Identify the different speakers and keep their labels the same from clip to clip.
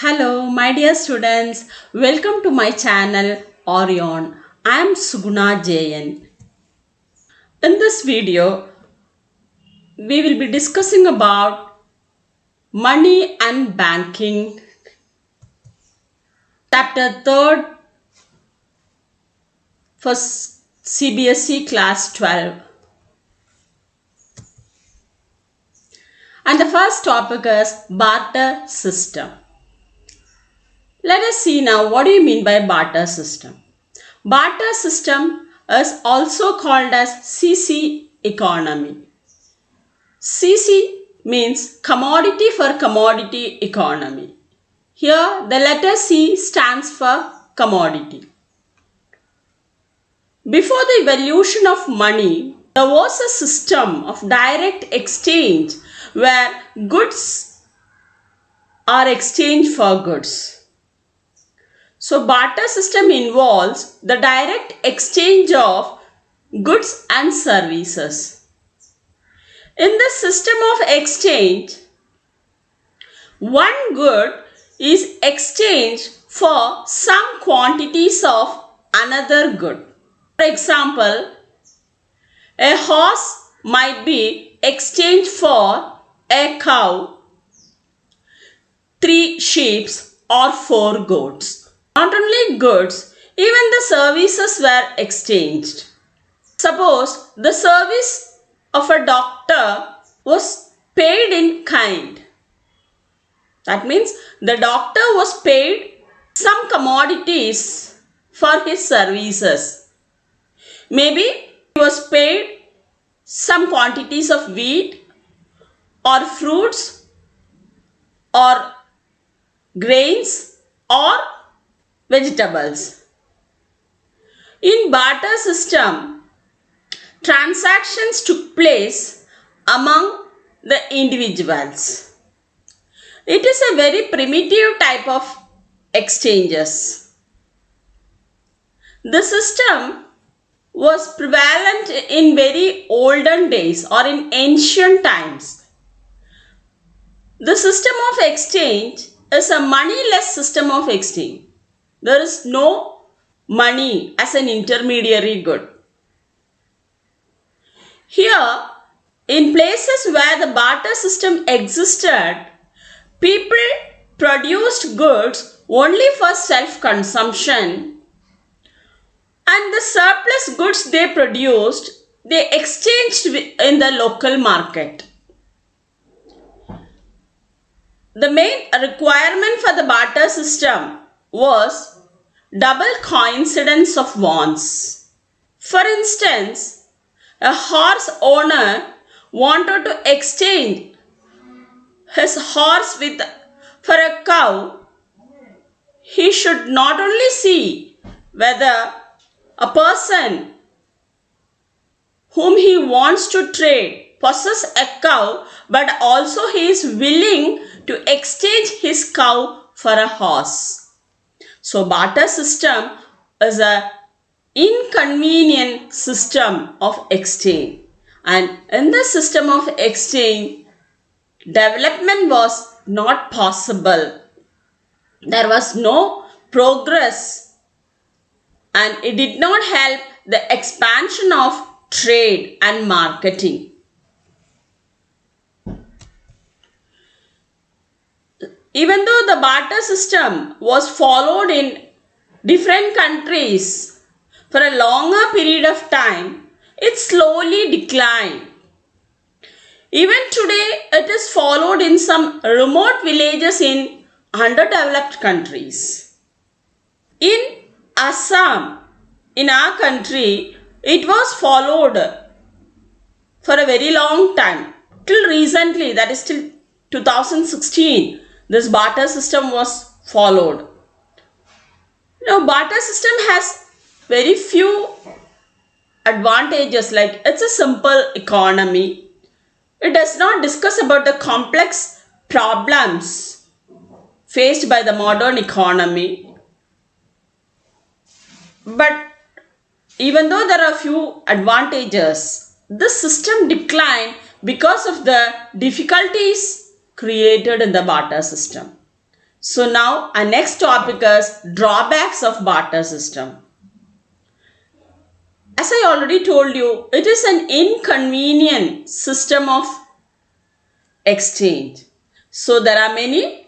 Speaker 1: Hello, my dear students. Welcome to my channel Orion. I am Suguna Jayan. In this video, we will be discussing about money and banking, chapter 3rd for CBSE class 12. And the first topic is barter system. Let us see now what do you mean by barter system. Barter system is also called as CC economy. CC means commodity for commodity economy. Here the letter C stands for commodity. Before the evolution of money, there was a system of direct exchange where goods are exchanged for goods. So barter system involves the direct exchange of goods and services. In the system of exchange, one good is exchanged for some quantities of another good. For example, a horse might be exchanged for a cow, 3 sheep or 4 goats. Not only goods, even the services were exchanged. Suppose the service of a doctor was paid in kind. That means the doctor was paid some commodities for his services. Maybe he was paid some quantities of wheat or fruits or grains or vegetables. In barter system, transactions took place among the individuals. It is a very primitive type of exchanges. The system was prevalent in very olden days or in ancient times. The system of exchange is a moneyless system of exchange. There is no money as an intermediary good. Here, in places where the barter system existed, people produced goods only for self-consumption, and the surplus goods they produced, they exchanged in the local market. The main requirement for the barter system was double coincidence of wants. For instance, a horse owner wanted to exchange his horse for a cow. He should not only see whether a person whom he wants to trade possesses a cow, but also he is willing to exchange his cow for a horse. So barter system is an inconvenient system of exchange, and in the system of exchange, development was not possible. There was no progress, and it did not help the expansion of trade and marketing. Even though the barter system was followed in different countries for a longer period of time, it slowly declined. Even today, it is followed in some remote villages in underdeveloped countries. In Assam, in our country, it was followed for a very long time. Till recently, that is till 2016. This barter system was followed. Now, barter system has very few advantages, like it's a simple economy. It does not discuss about the complex problems faced by the modern economy. But even though there are few advantages, this system declined because of the difficulties created in the barter system. So now our next topic is drawbacks of barter system. As I already told you, it is an inconvenient system of exchange. So there are many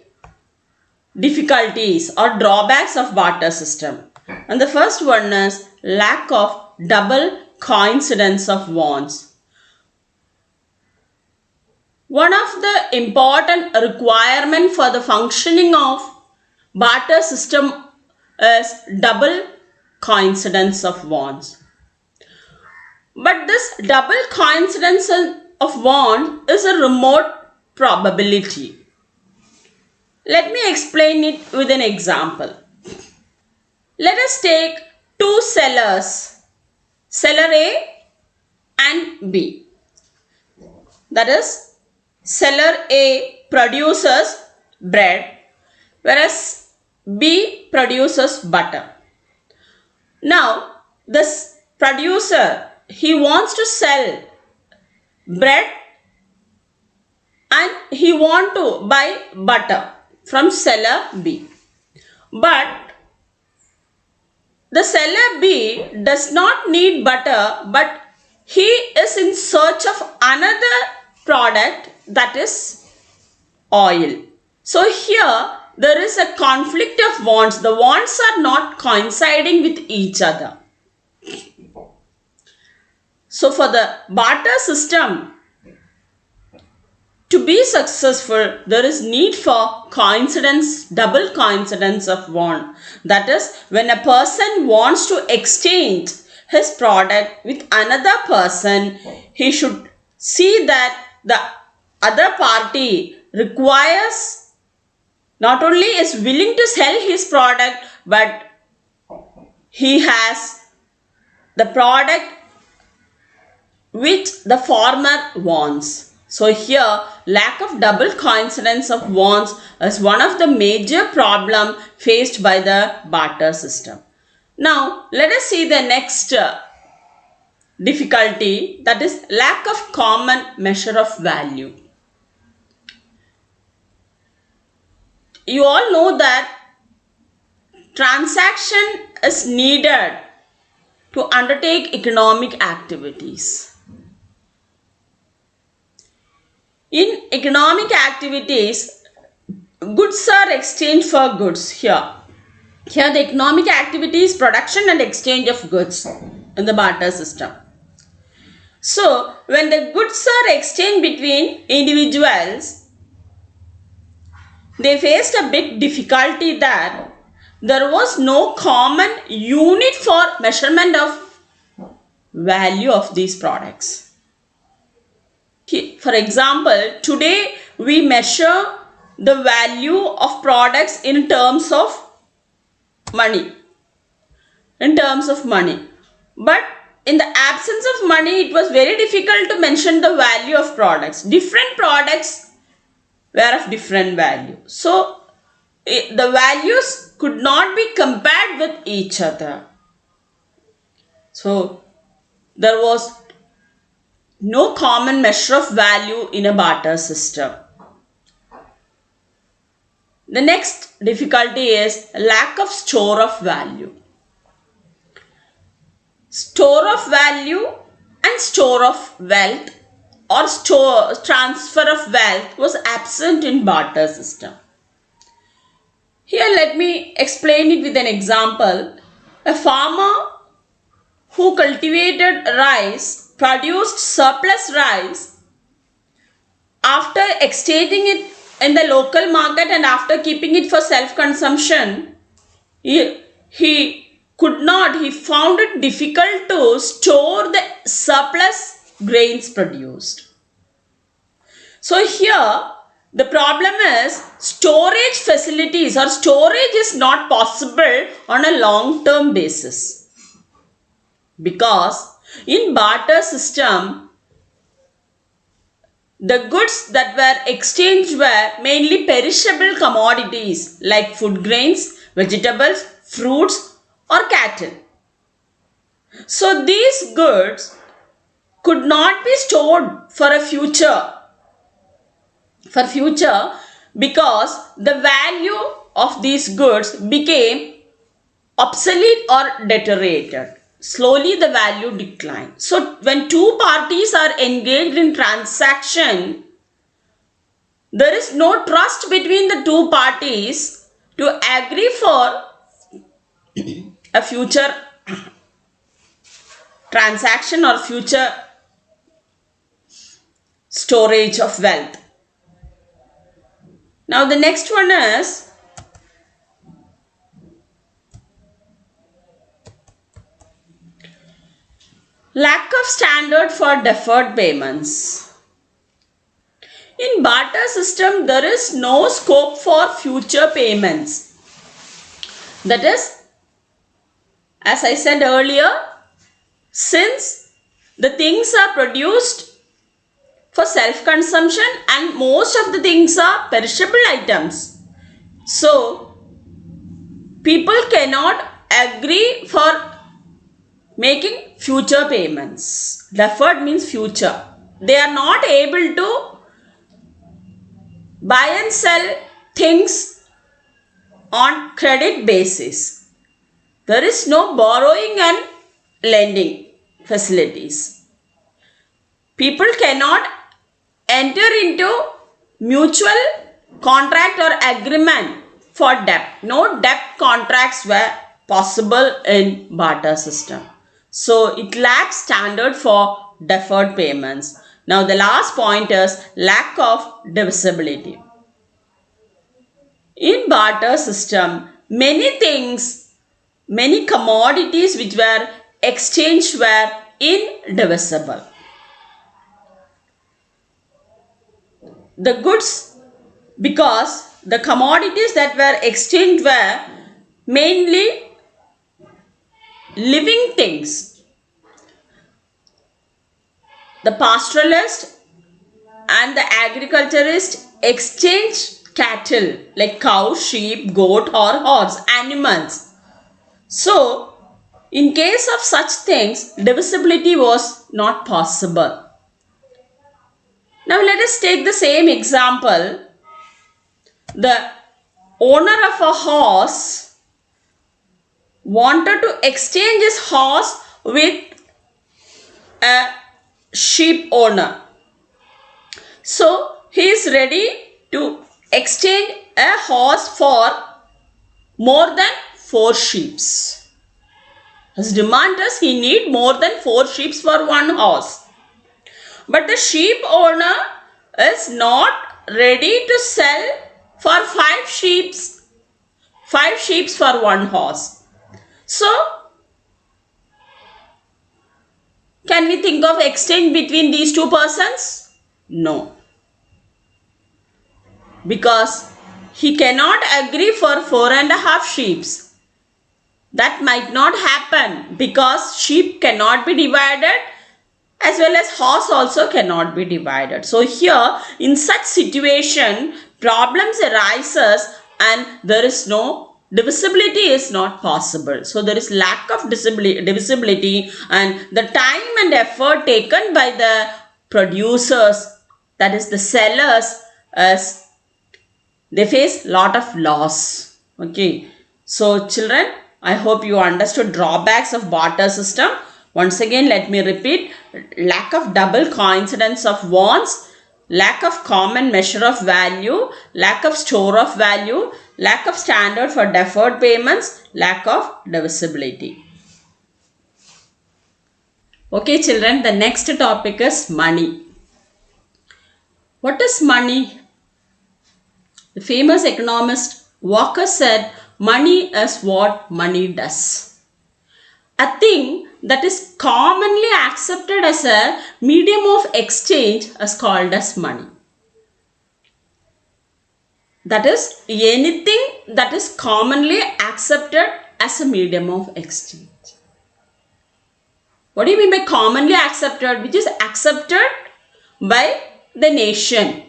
Speaker 1: difficulties or drawbacks of barter system. And the first one is lack of double coincidence of wants. One of the important requirement for the functioning of barter system is double coincidence of wants. But this double coincidence of want is a remote probability. Let me explain it with an example. Let us take two sellers, seller A and B. That is, seller A produces bread, whereas B produces butter. Now, this producer, he wants to sell bread and he want to buy butter from seller B. But the seller B does not need butter, but he is in search of another product, that is oil. So here there is a conflict of wants. The wants are not coinciding with each other. So for the barter system to be successful, there is need for coincidence, double coincidence of want. That is, when a person wants to exchange his product with another person, he should see that the other party requires, not only is willing to sell his product, but he has the product which the former wants. So here, lack of double coincidence of wants is one of the major problem faced by the barter system. Now, let us see the next difficulty, that is lack of common measure of value. You all know that transaction is needed to undertake economic activities. In economic activities, goods are exchanged for goods here. Here the economic activity is production and exchange of goods in the barter system. So when the goods are exchanged between individuals, they faced a big difficulty that there was no common unit for measurement of value of these products. For example, today we measure the value of products in terms of money. But in the absence of money, it was very difficult to mention the value of products. Different products were of different value. So the values could not be compared with each other. So there was no common measure of value in a barter system. The next difficulty is lack of store of value. Store of value and store of wealth or transfer of wealth was absent in barter system. Here let me explain it with an example. A farmer who cultivated rice produced surplus rice. After exchanging it in the local market and after keeping it for self-consumption, he found it difficult to store the surplus grains produced. So here the problem is storage facilities or storage is not possible on a long-term basis, because in barter system, the goods that were exchanged were mainly perishable commodities like food grains, vegetables, fruits or cattle. So these goods could not be stored for future because the value of these goods became obsolete or deteriorated. Slowly the value declined. So when two parties are engaged in transaction, there is no trust between the two parties to agree for a future transaction or future storage of wealth. Now the next one is lack of standard for deferred payments. In barter system, there is no scope for future payments. That is, as I said earlier, since the things are produced for self-consumption and most of the things are perishable items, so people cannot agree for making future payments. Deferred means future. They are not able to buy and sell things on credit basis. There is no borrowing and lending facilities. People cannot enter into mutual contract or agreement for debt. No debt contracts were possible in barter system. So it lacks standard for deferred payments. Now the last point is lack of divisibility. In barter system, many things, many commodities which were exchanged were indivisible. The goods, because the commodities that were exchanged were mainly living things. The pastoralist and the agriculturist exchange cattle like cow, sheep, goat or horse, animals. So, in case of such things, divisibility was not possible. Now let us take the same example. The owner of a horse wanted to exchange his horse with a sheep owner. So he is ready to exchange a horse for more than 4 sheep. His demand is he need more than 4 sheep for one horse. But the sheep owner is not ready to sell for 5 sheep for one horse. So, can we think of exchange between these two persons? No. Because he cannot agree for 4.5 sheep. That might not happen because sheep cannot be divided as well as horse also cannot be divided. So here in such situation problems arises and there is no divisibility is not possible. So there is lack of divisibility and the time and effort taken by the producers, that is the sellers, as they face lot of loss. Okay. So children, I hope you understood drawbacks of barter system. Once again, let me repeat, lack of double coincidence of wants, lack of common measure of value, lack of store of value, lack of standard for deferred payments, lack of divisibility. Okay children, the next topic is money. What is money? The famous economist Walker said, money is what money does. A thing that is commonly accepted as a medium of exchange is called as money. That is, anything that is commonly accepted as a medium of exchange. What do you mean by commonly accepted? Which is accepted by the nation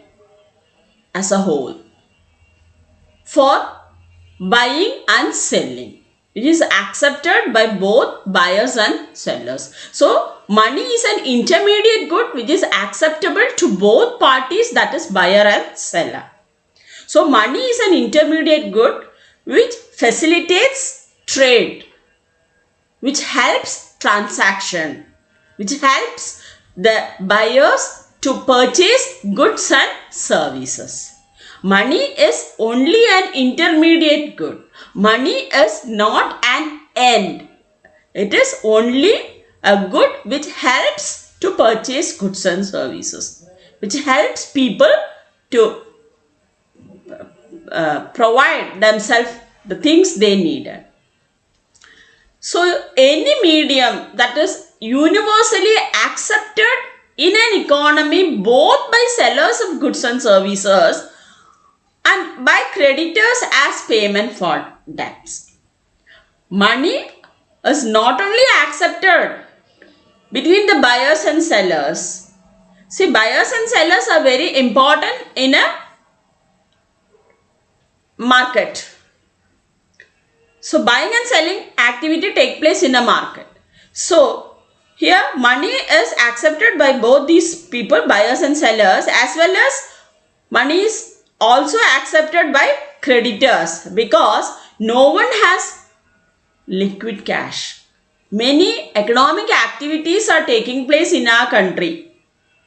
Speaker 1: as a whole for buying and selling. It is accepted by both buyers and sellers. So, money is an intermediate good which is acceptable to both parties, that is buyer and seller. So money is an intermediate good which facilitates trade, which helps transaction, which helps the buyers to purchase goods and services. Money is only an intermediate good. Money is not an end. It is only a good which helps to purchase goods and services, which helps people to provide themselves the things they needed. So any medium that is universally accepted in an economy both by sellers of goods and services and by creditors as payment for debts. Money is not only accepted between the buyers and sellers. See, buyers and sellers are very important in a market. So buying and selling activity take place in a market. So here money is accepted by both these people, buyers and sellers, as well as money is also accepted by creditors because no one has liquid cash. Many economic activities are taking place in our country.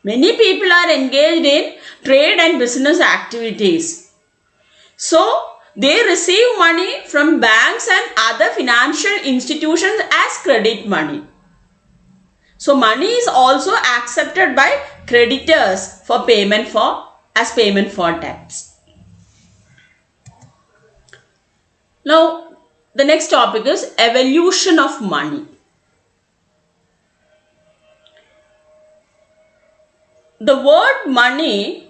Speaker 1: Many people are engaged in trade and business activities. So they receive money from banks and other financial institutions as credit money. So money is also accepted by creditors for payment for debts. Now the next topic is evolution of money. The word money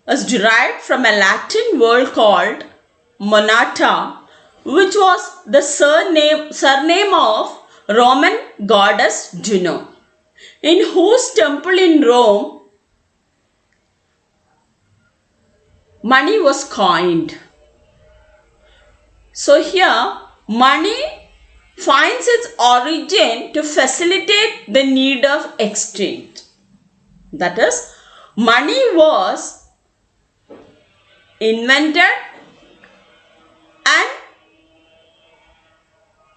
Speaker 1: is derived from a Latin word called moneta, which was the surname of Roman goddess Juno, in whose temple in Rome money was coined. So here money finds its origin to facilitate the need of exchange. That is, money was invented and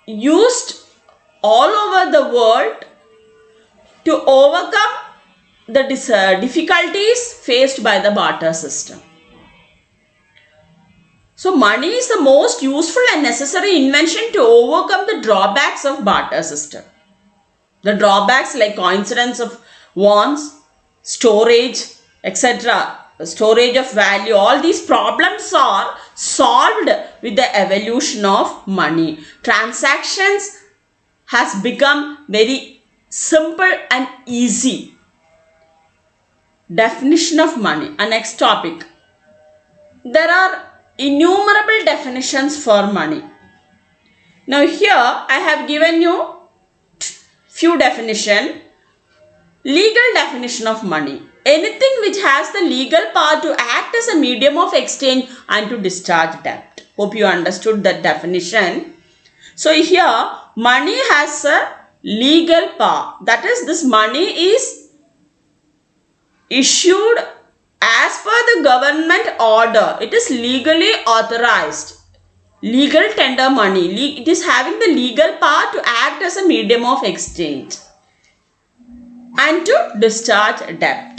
Speaker 1: used all over the world to overcome the difficulties faced by the barter system. So money is the most useful and necessary invention to overcome the drawbacks of barter system. The drawbacks like coincidence of wants, storage, etc., storage of value, all these problems are solved with the evolution of money. Transactions has become very simple and easy. Definition of money. Our next topic. There are innumerable definitions for money. Now here I have given you few definition. Legal definition of money. Anything which has the legal power to act as a medium of exchange and to discharge debt. Hope you understood that definition. So here money has a legal power. That is, this money is issued as per the government order. It is legally authorized. Legal tender money. It is having the legal power to act as a medium of exchange and to discharge debt.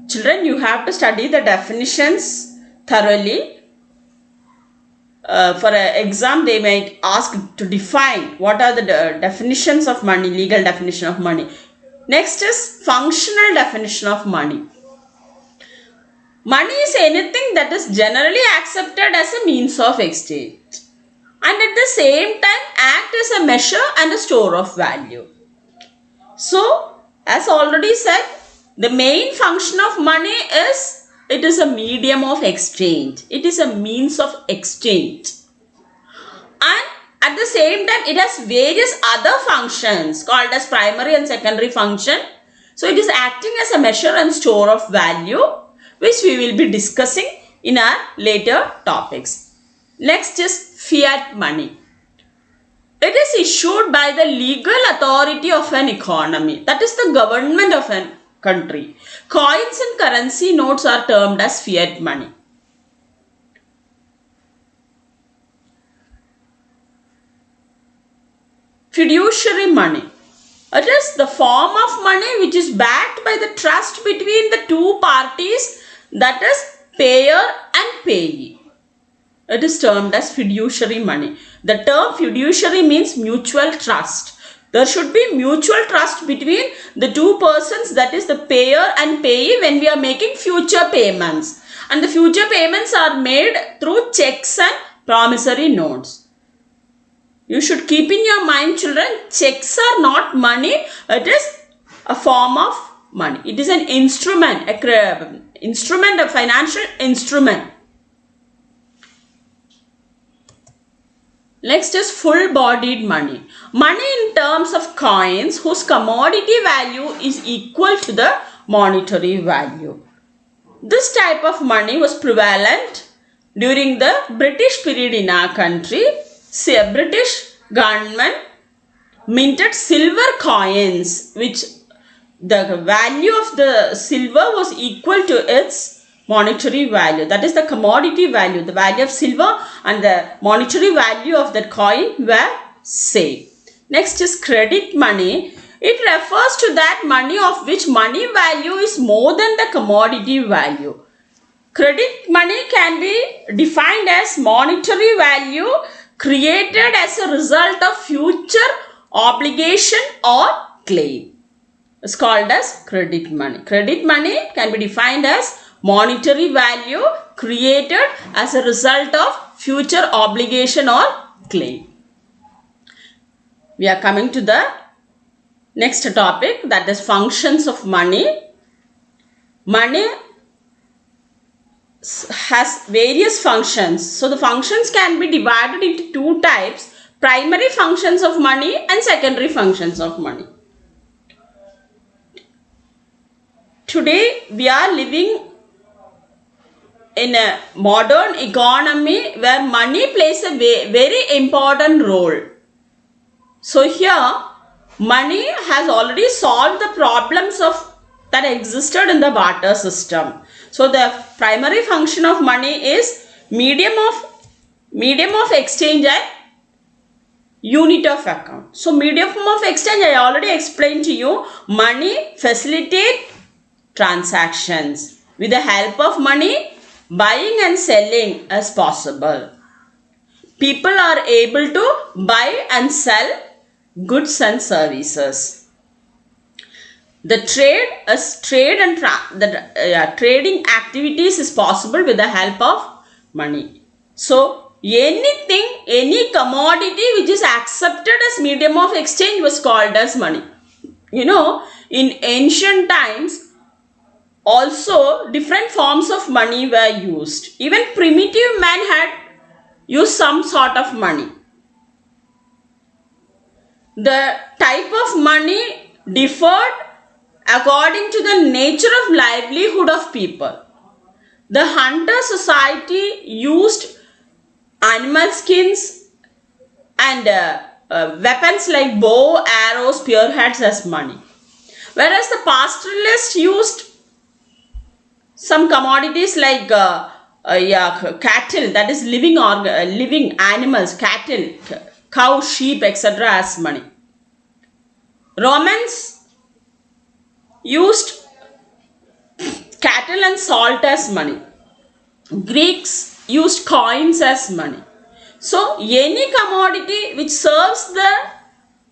Speaker 1: Children, you have to study the definitions thoroughly. For an exam, they might ask to define what are the definitions of money, legal definition of money. Next is functional definition of money. Money is anything that is generally accepted as a means of exchange and at the same time act as a measure and a store of value. So, as already said, the main function of money is it is a medium of exchange. It is a means of exchange. And at the same time, it has various other functions called as primary and secondary function. So, it is acting as a measure and store of value, which we will be discussing in our later topics. Next is fiat money. It is issued by the legal authority of an economy. That is the government of an country. Coins and currency notes are termed as fiat money. Fiduciary money. It is the form of money which is backed by the trust between the two parties, that is payer and payee. It is termed as fiduciary money. The term fiduciary means mutual trust. There should be mutual trust between the two persons, that is the payer and payee, when we are making future payments. And the future payments are made through checks and promissory notes. You should keep in your mind, children, checks are not money. It is a form of money. It is an instrument, a financial instrument. Next is full-bodied money. Money in terms of coins whose commodity value is equal to the monetary value. This type of money was prevalent during the British period in our country. British government minted silver coins, which the value of the silver was equal to its monetary value. That is the commodity value. The value of silver and the monetary value of that coin were same. Next is credit money. It refers to that money of which money value is more than the commodity value. Credit money can be defined as monetary value created as a result of future obligation or claim. It's called as credit money. Credit money can be defined as monetary value created as a result of future obligation or claim. We are coming to the next topic, that is functions of money. Money has various functions. So the functions can be divided into two types: primary functions of money and secondary functions of money. Today we are living in a modern economy where money plays a very important role. So here money has already solved the problems that existed in the barter system. So the primary function of money is medium of exchange and unit of account. So medium of exchange, I already explained to you. Money facilitate transactions. With the help of money, buying and selling is possible. People are able to buy and sell goods and services. The trading activities is possible with the help of money. So any commodity which is accepted as medium of exchange was called as money. You know, in ancient times also different forms of money were used. Even primitive man had used some sort of money. The type of money differed according to the nature of livelihood of people. The hunter society used animal skins and weapons like bow, arrows, spearheads as money. Whereas the pastoralist used some commodities like cattle, that is living animals, cattle, cow, sheep, etc. as money. Romans used cattle and salt as money. Greeks used coins as money. So any commodity which serves the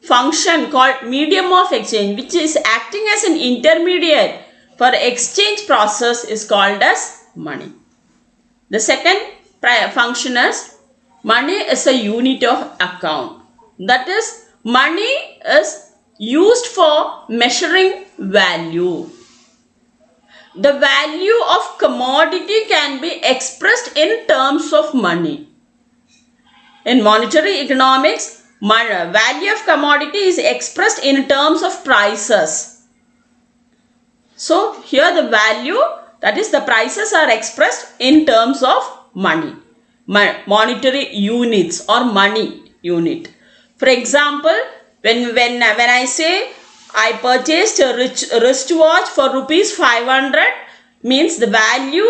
Speaker 1: function called medium of exchange, which is acting as an intermediate for exchange process, is called as money. The second function is money is a unit of account. That is, money is used for measuring value. The value of commodity can be expressed in terms of money. In monetary economics, value of commodity is expressed in terms of prices. So here the value, that is the prices, are expressed in terms of money, monetary units or money unit. For example, when I say I purchased a wristwatch for rupees 500 means the value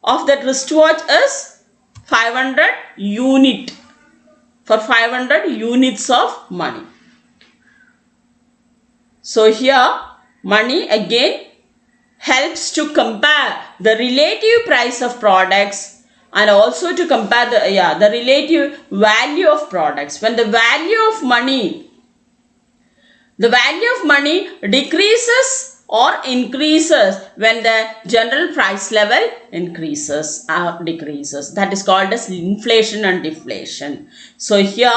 Speaker 1: of that wristwatch is 500 unit, for 500 units of money. So here money again helps to compare the relative price of products and also to compare the relative value of products. When the value of money decreases or increases when the general price level increases or decreases. That is called as inflation and deflation. So here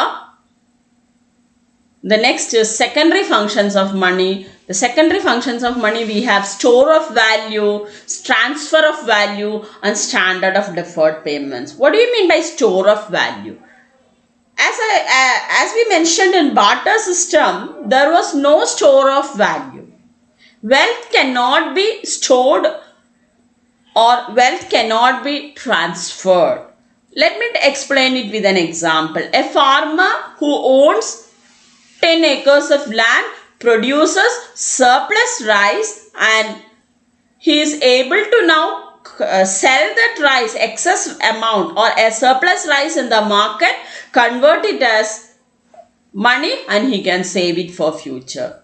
Speaker 1: the next is secondary functions of money. The secondary functions of money, we have store of value, transfer of value, and standard of deferred payments. What do you mean by store of value? As we mentioned in barter system, there was no store of value. Wealth cannot be stored or wealth cannot be transferred. Let me explain it with an example. A farmer who owns 10 acres of land produces surplus rice and he is able to now sell that rice, excess amount or a surplus rice in the market, convert it as money and he can save it for future.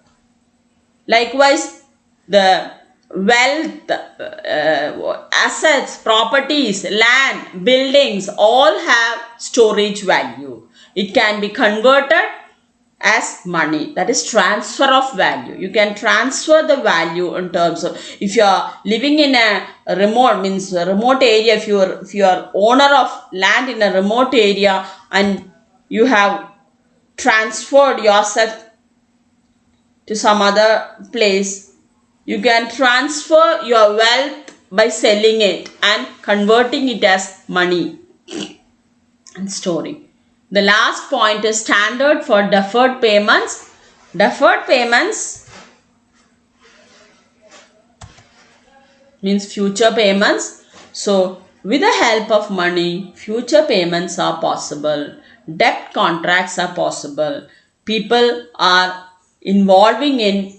Speaker 1: Likewise, the wealth, assets, properties, land, buildings all have storage value. It can be converted as money, that is transfer of value. You can transfer the value in terms of, if you are living in a remote area, if you are owner of land in a remote area and you have transferred yourself to some other place, you can transfer your wealth by selling it and converting it as money and storing. The last point is standard for deferred payments. Deferred payments means future payments. So with the help of money, future payments are possible. Debt contracts are possible. People are involving in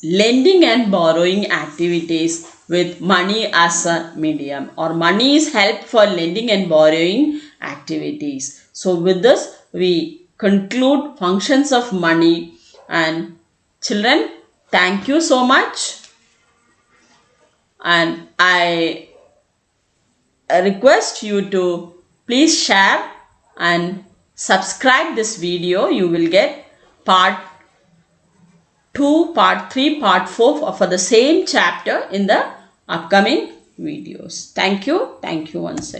Speaker 1: lending and borrowing activities with money as a medium, or money is help for lending and borrowing activities. So with this we conclude functions of money. And children, thank you so much, and I request you to please share and subscribe this video. You will get part 2, part 3, part 4 for the same chapter in the upcoming videos. Thank you once again.